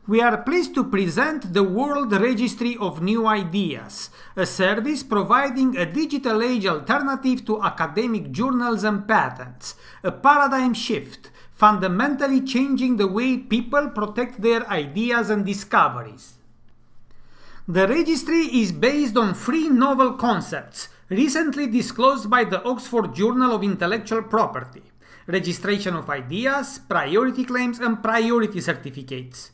We are pleased to present the World Registry of New Ideas, a service providing a digital age alternative to academic journals and patents, a paradigm shift, fundamentally changing the way people protect their ideas and discoveries. The registry is based on three novel concepts, recently disclosed by the Oxford Journal of Intellectual Property: registration of ideas, priority claims, and priority certificates.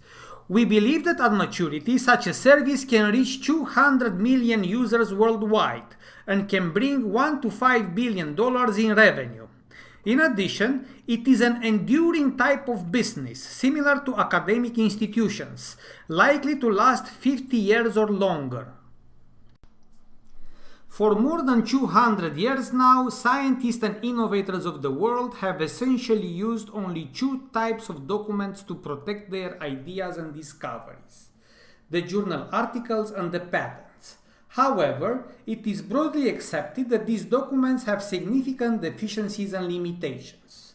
We believe that at maturity, such a service can reach 200 million users worldwide and can bring $1 to $5 billion in revenue. In addition, it is an enduring type of business, similar to academic institutions, likely to last 50 years or longer. For more than 200 years now, scientists and innovators of the world have essentially used only two types of documents to protect their ideas and discoveries: the journal articles and the patents. However, it is broadly accepted that these documents have significant deficiencies and limitations.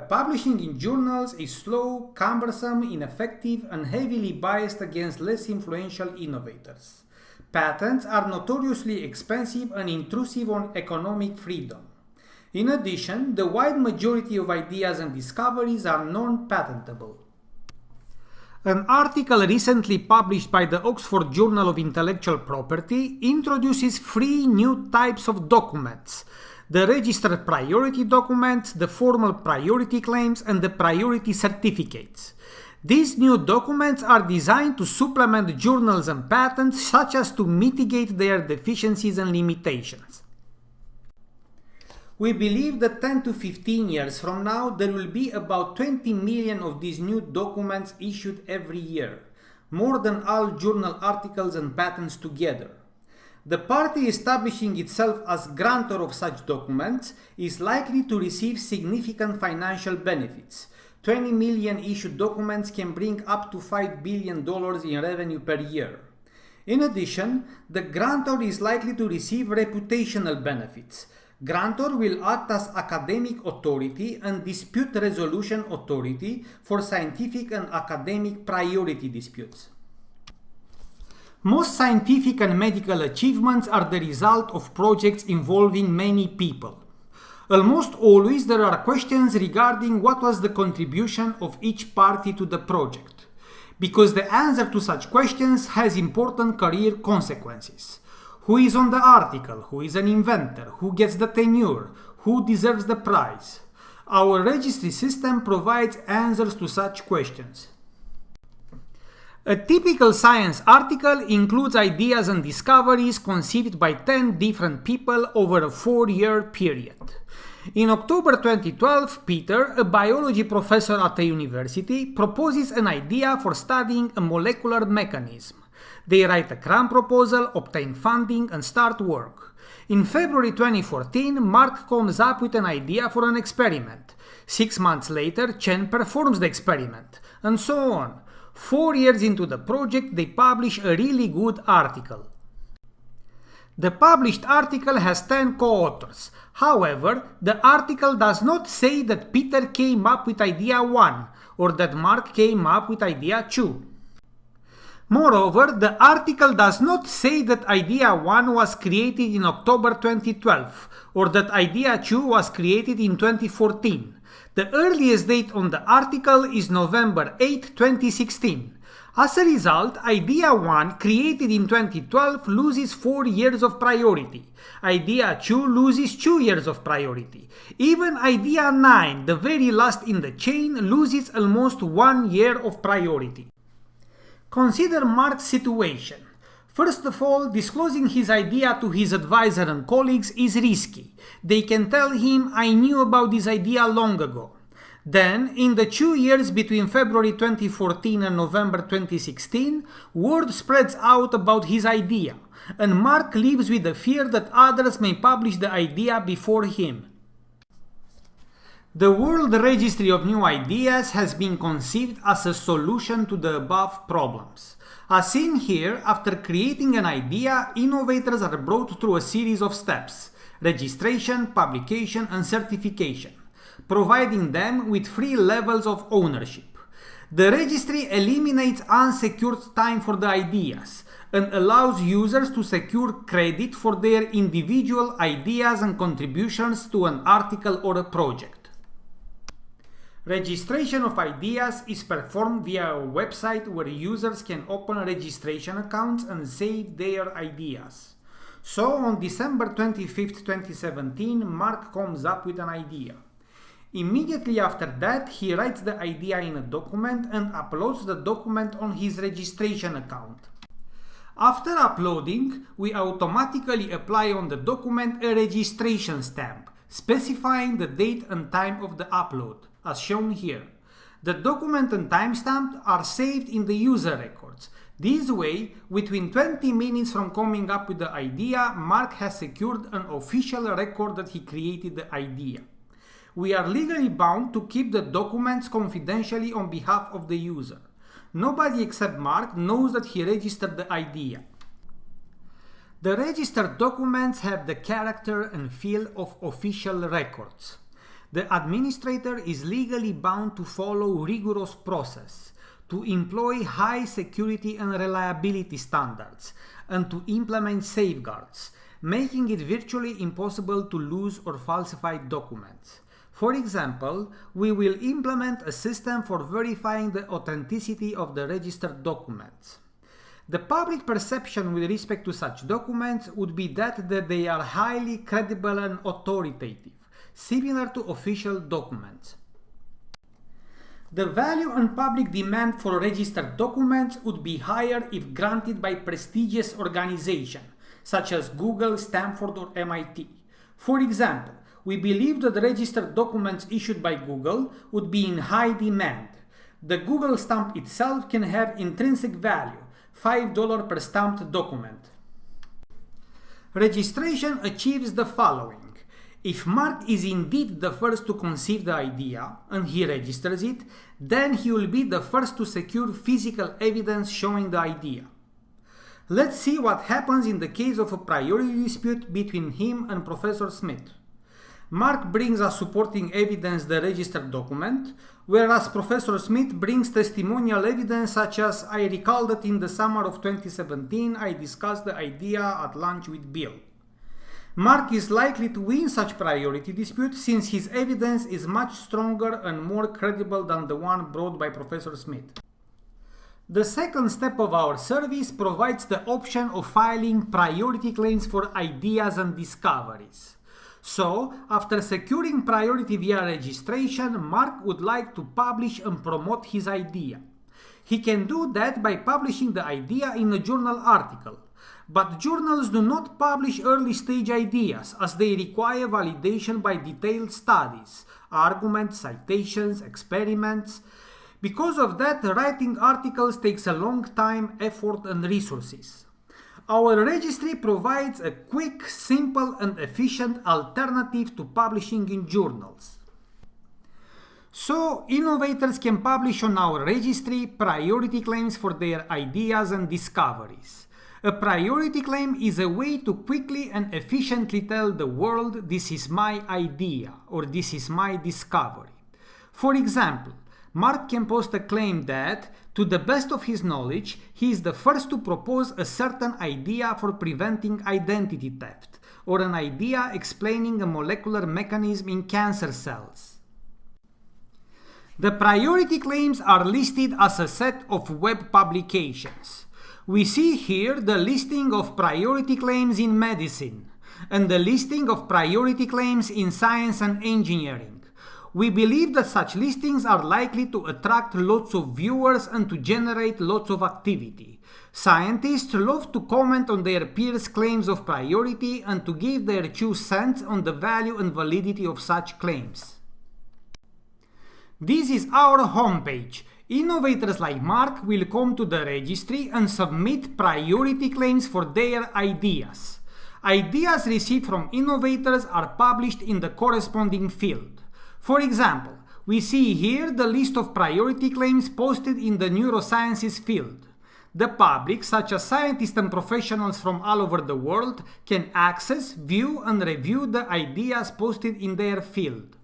Publishing in journals is slow, cumbersome, ineffective, and heavily biased against less influential innovators. Patents are notoriously expensive and intrusive on economic freedom. In addition, the wide majority of ideas and discoveries are non-patentable. An article recently published by the Oxford Journal of Intellectual Property introduces three new types of documents: the registered priority documents, the formal priority claims, and the priority certificates. These new documents are designed to supplement journals and patents, such as to mitigate their deficiencies and limitations. We believe that 10 to 15 years from now, there will be about 20 million of these new documents issued every year, more than all journal articles and patents together. The party establishing itself as grantor of such documents is likely to receive significant financial benefits. 20 million issued documents can bring up to $5 billion in revenue per year. In addition, the grantor is likely to receive reputational benefits. Grantor will act as academic authority and dispute resolution authority for scientific and academic priority disputes. Most scientific and medical achievements are the result of projects involving many people. Almost always there are questions regarding what was the contribution of each party to the project, because the answer to such questions has important career consequences. Who is on the article? Who is an inventor? Who gets the tenure? Who deserves the prize? Our registry system provides answers to such questions. A typical science article includes ideas and discoveries conceived by 10 different people over a 4-year period. In October 2012, Peter, a biology professor at a university, proposes an idea for studying a molecular mechanism. They write a grant proposal, obtain funding, and start work. In February 2014, Mark comes up with an idea for an experiment. 6 months later, Chen performs the experiment, and so on. 4 years into the project, they publish a really good article. The published article has 10 co-authors. However, the article does not say that Peter came up with idea 1 or that Mark came up with idea 2. Moreover, the article does not say that idea 1 was created in October 2012 or that idea 2 was created in 2014. The earliest date on the article is November 8, 2016. As a result, idea 1 created in 2012 loses 4 years of priority. Idea 2 loses 2 years of priority. Even idea 9, the very last in the chain, loses almost 1 year of priority. Consider Mark's situation. First of all, disclosing his idea to his advisor and colleagues is risky. They can tell him, "I knew about this idea long ago." Then, in the 2 years between February 2014 and November 2016, word spreads out about his idea, and Mark lives with the fear that others may publish the idea before him. The World Registry of New Ideas has been conceived as a solution to the above problems. As seen here, after creating an idea, innovators are brought through a series of steps: registration, publication, and certification, providing them with 3 levels of ownership. The registry eliminates unsecured time for the ideas and allows users to secure credit for their individual ideas and contributions to an article or a project. Registration of ideas is performed via a website where users can open registration accounts and save their ideas. So on December 25, 2017, Mark comes up with an idea. Immediately after that, he writes the idea in a document and uploads the document on his registration account. After uploading, we automatically apply on the document a registration stamp, specifying the date and time of the upload, as shown here. The document and timestamp are saved in the user records. This way, within 20 minutes from coming up with the idea, Mark has secured an official record that he created the idea. We are legally bound to keep the documents confidentially on behalf of the user. Nobody except Mark knows that he registered the idea. The registered documents have the character and feel of official records. The administrator is legally bound to follow rigorous process, to employ high security and reliability standards, and to implement safeguards, making it virtually impossible to lose or falsify documents. For example, we will implement a system for verifying the authenticity of the registered documents. The public perception with respect to such documents would be that they are highly credible and authoritative, similar to official documents. The value and public demand for registered documents would be higher if granted by prestigious organizations, such as Google, Stanford, or MIT. For example, we believe that registered documents issued by Google would be in high demand. The Google stamp itself can have intrinsic value, $5 per stamped document. Registration achieves the following. If Mark is indeed the first to conceive the idea and he registers it, then he will be the first to secure physical evidence showing the idea. Let's see what happens in the case of a priority dispute between him and Professor Smith. Mark brings as supporting evidence the registered document, whereas Professor Smith brings testimonial evidence such as, "I recall that in the summer of 2017 I discussed the idea at lunch with Bill." Mark is likely to win such priority dispute since his evidence is much stronger and more credible than the one brought by Professor Smith. The second step of our service provides the option of filing priority claims for ideas and discoveries. So, after securing priority via registration, Mark would like to publish and promote his idea. He can do that by publishing the idea in a journal article. But journals do not publish early-stage ideas as they require validation by detailed studies, arguments, citations, experiments. Because of that, writing articles takes a long time, effort, and resources. Our registry provides a quick, simple, and efficient alternative to publishing in journals. So, innovators can publish on our registry priority claims for their ideas and discoveries. A priority claim is a way to quickly and efficiently tell the world, "This is my idea," or "This is my discovery." For example, Mark can post a claim that, to the best of his knowledge, he is the first to propose a certain idea for preventing identity theft, or an idea explaining a molecular mechanism in cancer cells. The priority claims are listed as a set of web publications. We see here the listing of priority claims in medicine, and the listing of priority claims in science and engineering. We believe that such listings are likely to attract lots of viewers and to generate lots of activity. Scientists love to comment on their peers' claims of priority and to give their 2 cents on the value and validity of such claims. This is our homepage. Innovators like Mark will come to the registry and submit priority claims for their ideas. Ideas received from innovators are published in the corresponding field. For example, we see here the list of priority claims posted in the neurosciences field. The public, such as scientists and professionals from all over the world, can access, view, and review the ideas posted in their field.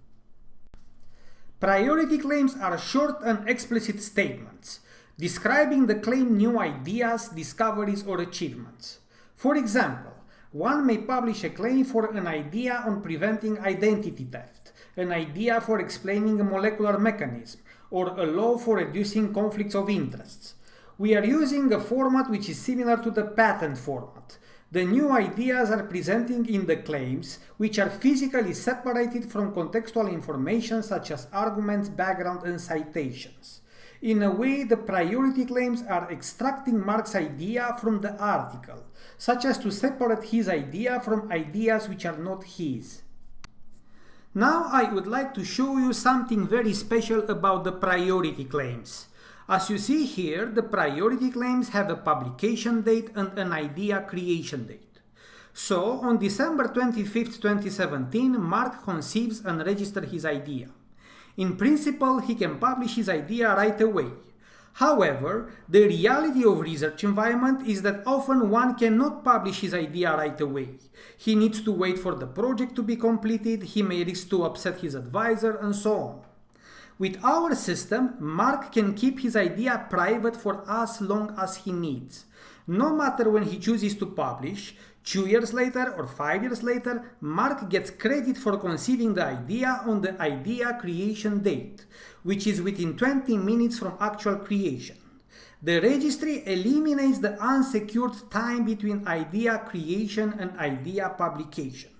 Priority claims are short and explicit statements describing the claimed new ideas, discoveries, or achievements. For example, one may publish a claim for an idea on preventing identity theft, an idea for explaining a molecular mechanism, or a law for reducing conflicts of interests. We are using a format which is similar to the patent format. The new ideas are presented in the claims, which are physically separated from contextual information such as arguments, background, and citations. In a way, the priority claims are extracting Mark's idea from the article, such as to separate his idea from ideas which are not his. Now I would like to show you something very special about the priority claims. As you see here, the priority claims have a publication date and an idea creation date. So, on December 25, 2017, Mark conceives and registers his idea. In principle, he can publish his idea right away. However, the reality of research environment is that often one cannot publish his idea right away. He needs to wait for the project to be completed, he may risk to upset his advisor, and so on. With our system, Mark can keep his idea private for as long as he needs. No matter when he chooses to publish, 2 years later or 5 years later, Mark gets credit for conceiving the idea on the idea creation date, which is within 20 minutes from actual creation. The registry eliminates the unsecured time between idea creation and idea publication.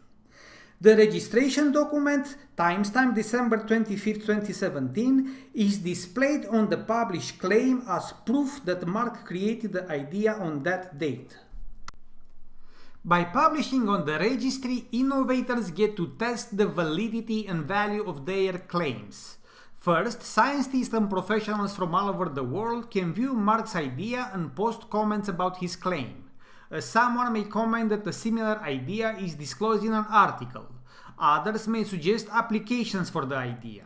The registration document, timestamp December 25, 2017, is displayed on the published claim as proof that Mark created the idea on that date. By publishing on the registry, innovators get to test the validity and value of their claims. First, scientists and professionals from all over the world can view Mark's idea and post comments about his claim. Someone may comment that a similar idea is disclosed in an article. Others may suggest applications for the idea.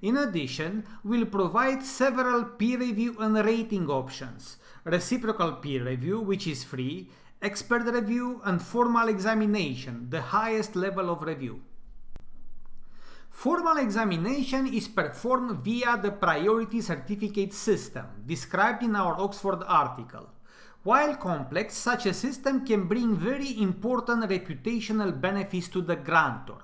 In addition, we'll provide several peer review and rating options: reciprocal peer review, which is free, expert review, and formal examination, the highest level of review. Formal examination is performed via the priority certificate system, described in our Oxford article. While complex, such a system can bring very important reputational benefits to the grantor.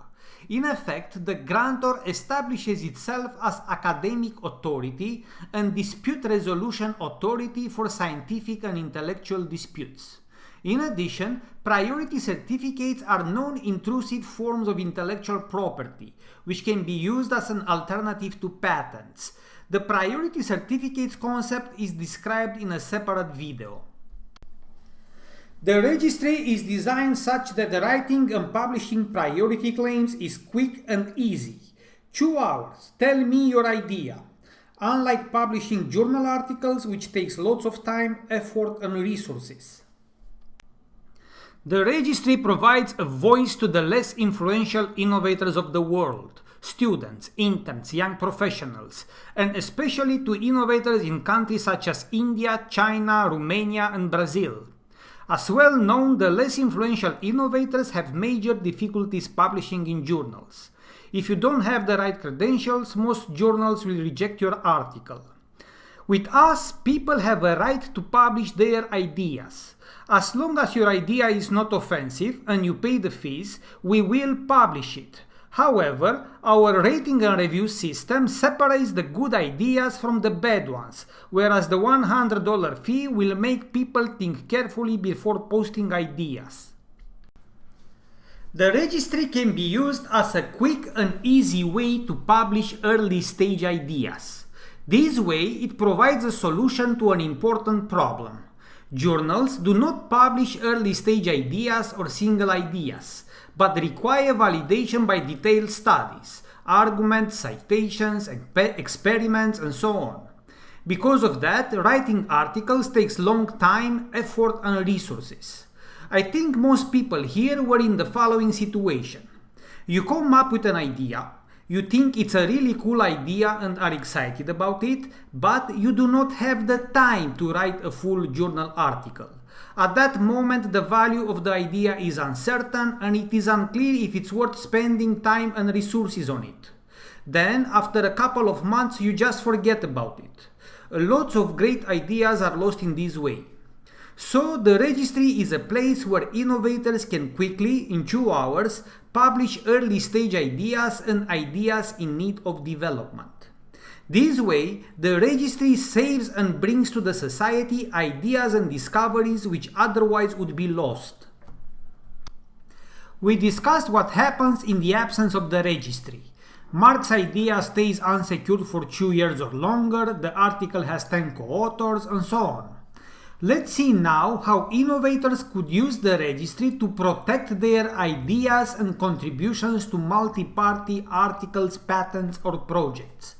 In effect, the grantor establishes itself as academic authority and dispute resolution authority for scientific and intellectual disputes. In addition, priority certificates are non-intrusive forms of intellectual property, which can be used as an alternative to patents. The priority certificates concept is described in a separate video. The registry is designed such that the writing and publishing priority claims is quick and easy. 2 hours, tell me your idea. Unlike publishing journal articles, which takes lots of time, effort, and resources. The registry provides a voice to the less influential innovators of the world, students, interns, young professionals, and especially to innovators in countries such as India, China, Romania, and Brazil. As well known, the less influential innovators have major difficulties publishing in journals. If you don't have the right credentials, most journals will reject your article. With us, people have a right to publish their ideas. As long as your idea is not offensive and you pay the fees, we will publish it. However, our rating and review system separates the good ideas from the bad ones, whereas the $100 fee will make people think carefully before posting ideas. The registry can be used as a quick and easy way to publish early-stage ideas. This way, it provides a solution to an important problem. Journals do not publish early-stage ideas or single ideas, but require validation by detailed studies, arguments, citations, experiments, and so on. Because of that, writing articles takes long time, effort, and resources. I think most people here were in the following situation. You come up with an idea, you think it's a really cool idea and are excited about it, but you do not have the time to write a full journal article. At that moment, the value of the idea is uncertain and it is unclear if it's worth spending time and resources on it. Then, after a couple of months, you just forget about it. Lots of great ideas are lost in this way. So, the registry is a place where innovators can quickly, in 2 hours, publish early stage ideas and ideas in need of development. This way, the registry saves and brings to the society ideas and discoveries which otherwise would be lost. We discussed what happens in the absence of the registry. Mark's idea stays unsecured for 2 years or longer, the article has 10 co-authors, and so on. Let's see now how innovators could use the registry to protect their ideas and contributions to multi-party articles, patents, or projects.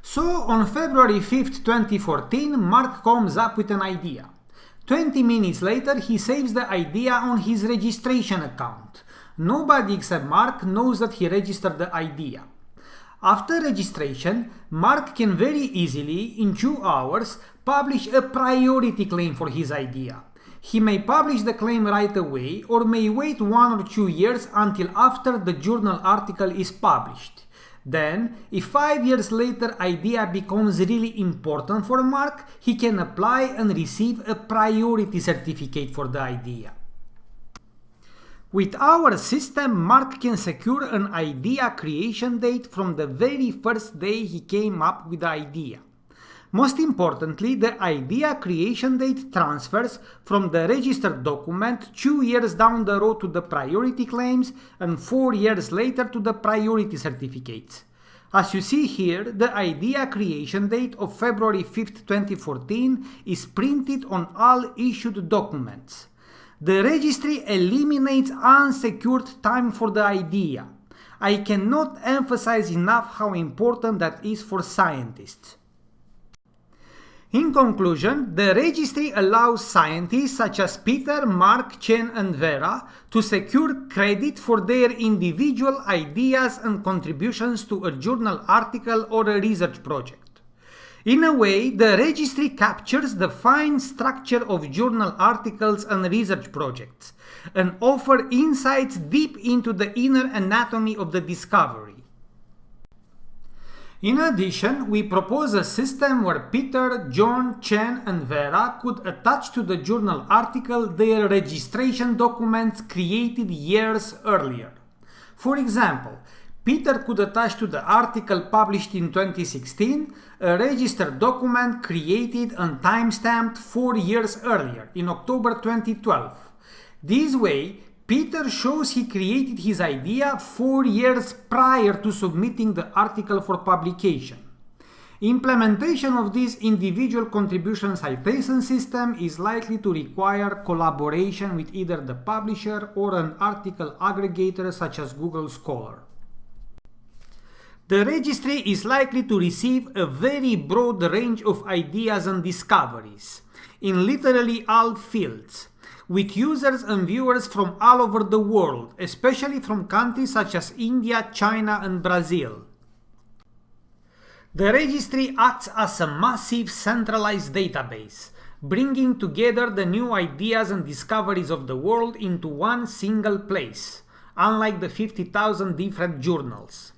So, on February 5th, 2014, Mark comes up with an idea. 20 minutes later, he saves the idea on his registration account. Nobody except Mark knows that he registered the idea. After registration, Mark can very easily, in 2 hours, publish a priority claim for his idea. He may publish the claim right away or may wait 1 or 2 years until after the journal article is published. Then, if 5 years later idea becomes really important for Mark, he can apply and receive a priority certificate for the idea. With our system, Mark can secure an idea creation date from the very first day he came up with the idea. Most importantly, the idea creation date transfers from the registered document 2 years down the road to the priority claims and 4 years later to the priority certificates. As you see here, the idea creation date of February 5th, 2014 is printed on all issued documents. The registry eliminates unsecured time for the idea. I cannot emphasize enough how important that is for scientists. In conclusion, the registry allows scientists such as Peter, Mark, Chen and Vera to secure credit for their individual ideas and contributions to a journal article or a research project. In a way, the registry captures the fine structure of journal articles and research projects and offers insights deep into the inner anatomy of the discovery. In addition, we propose a system where Peter, John, Chen and Vera could attach to the journal article their registration documents created years earlier. For example, Peter could attach to the article published in 2016 a registered document created and timestamped 4 years earlier, in October 2012. This way, Peter shows he created his idea 4 years prior to submitting the article for publication. Implementation of this individual contribution citation system is likely to require collaboration with either the publisher or an article aggregator such as Google Scholar. The registry is likely to receive a very broad range of ideas and discoveries, in literally all fields, with users and viewers from all over the world, especially from countries such as India, China and Brazil. The registry acts as a massive centralized database, bringing together the new ideas and discoveries of the world into one single place, unlike the 50,000 different journals.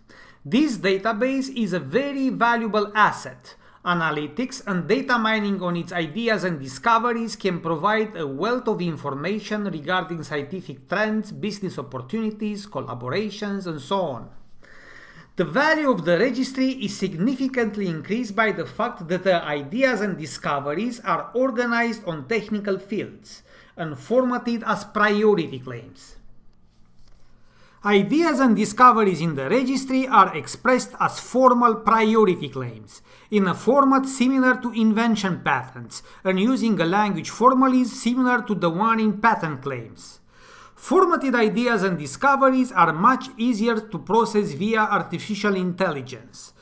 This database is a very valuable asset. Analytics and data mining on its ideas and discoveries can provide a wealth of information regarding scientific trends, business opportunities, collaborations, and so on. The value of the registry is significantly increased by the fact that the ideas and discoveries are organized on technical fields and formatted as priority claims. Ideas and discoveries in the registry are expressed as formal priority claims, in a format similar to invention patents and using a language formalism similar to the one in patent claims. Formatted ideas and discoveries are much easier to process via artificial intelligence.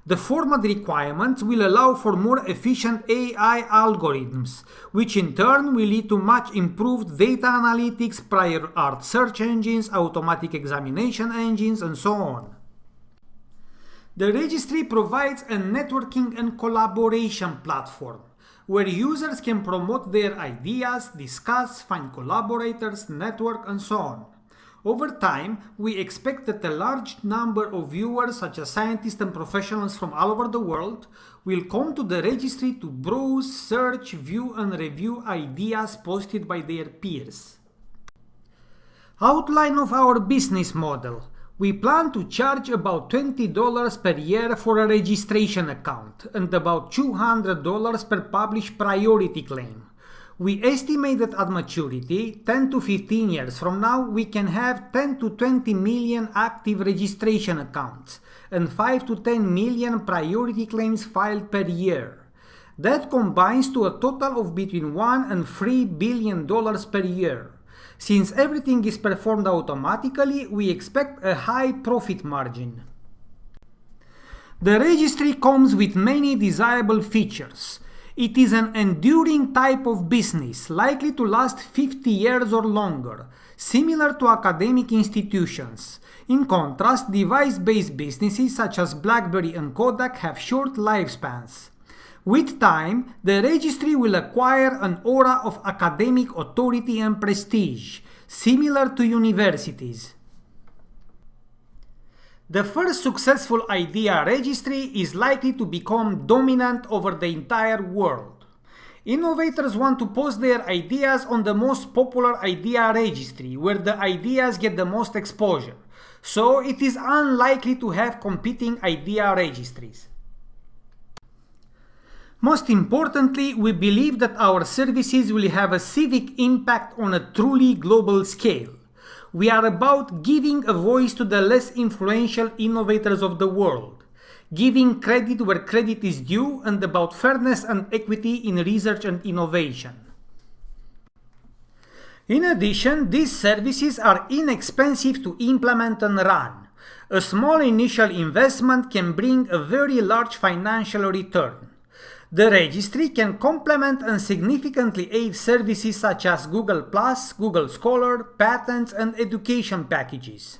The format requirements will allow for more efficient AI algorithms, which in turn will lead to much improved data analytics, prior art search engines, automatic examination engines, and so on. The registry provides a networking and collaboration platform, where users can promote their ideas, discuss, find collaborators, network, and so on. Over time, we expect that a large number of viewers, such as scientists and professionals from all over the world, will come to the registry to browse, search, view and review ideas posted by their peers. Outline of our business model. We plan to charge about $20 per year for a registration account and about $200 per published priority claim. We estimate that at maturity, 10 to 15 years from now, we can have 10 to 20 million active registration accounts and 5 to 10 million priority claims filed per year. That combines to a total of between $1 and $3 billion per year. Since everything is performed automatically, we expect a high profit margin. The registry comes with many desirable features. It is an enduring type of business, likely to last 50 years or longer, similar to academic institutions. In contrast, device-based businesses such as BlackBerry and Kodak have short lifespans. With time, the registry will acquire an aura of academic authority and prestige, similar to universities. The first successful idea registry is likely to become dominant over the entire world. Innovators want to post their ideas on the most popular idea registry, where the ideas get the most exposure, so it is unlikely to have competing idea registries. Most importantly, we believe that our services will have a civic impact on a truly global scale. We are about giving a voice to the less influential innovators of the world, giving credit where credit is due, and about fairness and equity in research and innovation. In addition, these services are inexpensive to implement and run. A small initial investment can bring a very large financial return. The registry can complement and significantly aid services such as Google+, Google Scholar, patents, and education packages.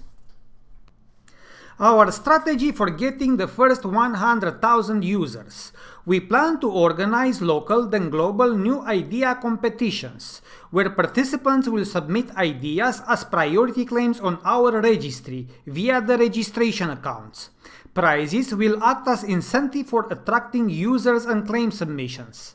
Our strategy for getting the first 100,000 users. We plan to organize local then global new idea competitions, where participants will submit ideas as priority claims on our registry via the registration accounts. Prizes will act as incentive for attracting users and claim submissions.